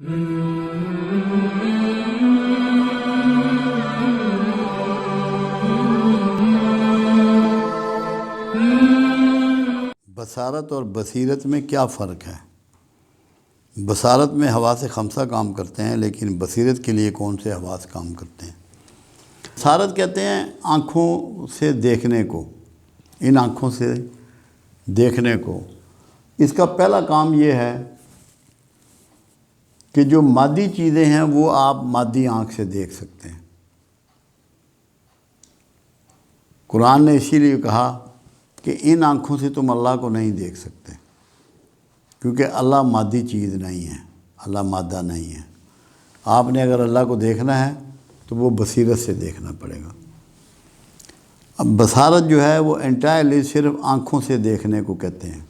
بصارت اور بصیرت میں کیا فرق ہے؟ بصارت میں حواس خمسہ کام کرتے ہیں، لیکن بصیرت کے لیے کون سے حواس کام کرتے ہیں؟ بصارت کہتے ہیں آنکھوں سے دیکھنے کو، ان آنکھوں سے دیکھنے کو۔ اس کا پہلا کام یہ ہے کہ جو مادی چیزیں ہیں وہ آپ مادی آنکھ سے دیکھ سکتے ہیں۔ قرآن نے اسی لیے کہا کہ ان آنکھوں سے تم اللہ کو نہیں دیکھ سکتے، کیونکہ اللہ مادی چیز نہیں ہے، اللہ مادہ نہیں ہے۔ آپ نے اگر اللہ کو دیکھنا ہے تو وہ بصیرت سے دیکھنا پڑے گا۔ اب بصارت جو ہے وہ انٹائرلی صرف آنکھوں سے دیکھنے کو کہتے ہیں،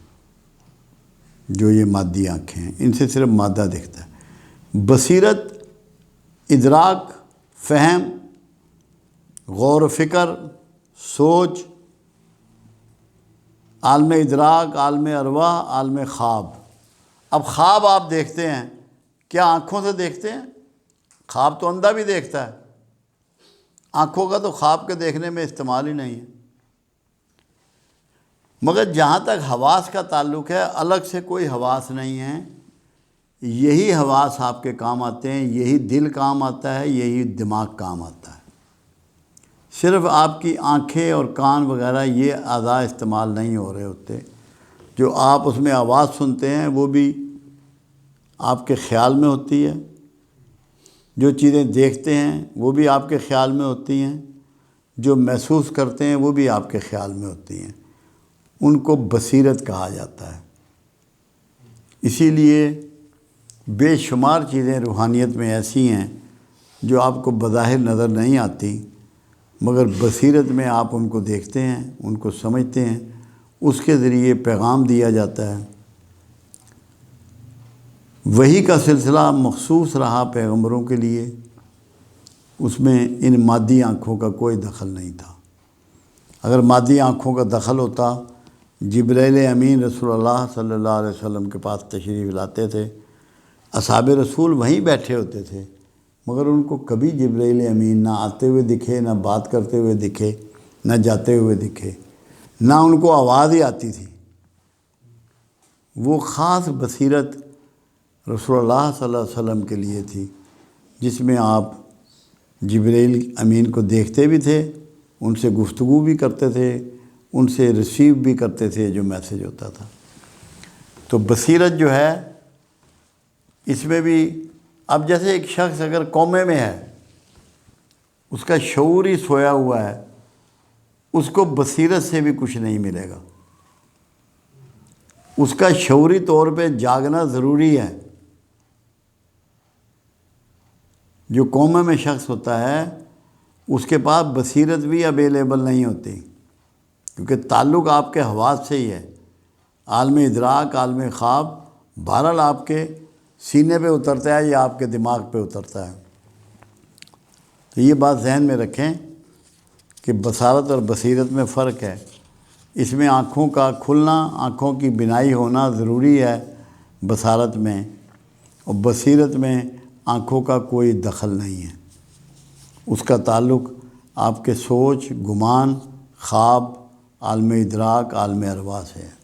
جو یہ مادی آنکھیں ہیں ان سے صرف مادہ دکھتا ہے۔ بصیرت ادراک، فہم، غور و فکر، سوچ، عالم ادراک، عالم ارواح، عالم خواب۔ اب خواب آپ دیکھتے ہیں، کیا آنکھوں سے دیکھتے ہیں؟ خواب تو اندھا بھی دیکھتا ہے، آنکھوں کا تو خواب کے دیکھنے میں استعمال ہی نہیں ہے۔ مگر جہاں تک حواس کا تعلق ہے، الگ سے کوئی حواس نہیں ہے، یہی حواس آپ کے کام آتے ہیں، یہی دل کام آتا ہے، یہی دماغ کام آتا ہے۔ صرف آپ کی آنکھیں اور کان وغیرہ یہ اعضاء استعمال نہیں ہو رہے ہوتے۔ جو آپ اس میں آواز سنتے ہیں وہ بھی آپ کے خیال میں ہوتی ہے، جو چیزیں دیکھتے ہیں وہ بھی آپ کے خیال میں ہوتی ہیں، جو محسوس کرتے ہیں وہ بھی آپ کے خیال میں ہوتی ہیں۔ ان کو بصیرت کہا جاتا ہے۔ اسی لیے بے شمار چیزیں روحانیت میں ایسی ہیں جو آپ کو بظاہر نظر نہیں آتی، مگر بصیرت میں آپ ان کو دیکھتے ہیں، ان کو سمجھتے ہیں، اس کے ذریعے پیغام دیا جاتا ہے۔ وحی کا سلسلہ مخصوص رہا پیغمبروں کے لیے، اس میں ان مادی آنکھوں کا کوئی دخل نہیں تھا۔ اگر مادی آنکھوں کا دخل ہوتا، جبرائیل امین رسول اللہ صلی اللہ علیہ وسلم کے پاس تشریف لاتے تھے، اصحاب رسول وہیں بیٹھے ہوتے تھے، مگر ان کو کبھی جبرائیل امین نہ آتے ہوئے دکھے، نہ بات کرتے ہوئے دکھے، نہ جاتے ہوئے دکھے، نہ ان کو آواز ہی آتی تھی۔ وہ خاص بصیرت رسول اللہ صلی اللہ علیہ وسلم کے لیے تھی، جس میں آپ جبرائیل امین کو دیکھتے بھی تھے، ان سے گفتگو بھی کرتے تھے، ان سے ریسیو بھی کرتے تھے جو میسج ہوتا تھا۔ تو بصیرت جو ہے اس میں بھی، اب جیسے ایک شخص اگر کومے میں ہے، اس کا شعور ہی سویا ہوا ہے، اس کو بصیرت سے بھی کچھ نہیں ملے گا۔ اس کا شعوری طور پہ جاگنا ضروری ہے۔ جو کومے میں شخص ہوتا ہے اس کے پاس بصیرت بھی اویلیبل نہیں ہوتی، کیونکہ تعلق آپ کے حواس سے ہی ہے۔ عالم ادراک، عالم خواب بہرحال آپ کے سینے پہ اترتا ہے یا آپ کے دماغ پہ اترتا ہے۔ تو یہ بات ذہن میں رکھیں کہ بصارت اور بصیرت میں فرق ہے۔ اس میں آنکھوں کا کھلنا، آنکھوں کی بینائی ہونا ضروری ہے بصارت میں، اور بصیرت میں آنکھوں کا کوئی دخل نہیں ہے۔ اس کا تعلق آپ کے سوچ، گمان، خواب، عالم ادراک، عالم ارواح سے ہے۔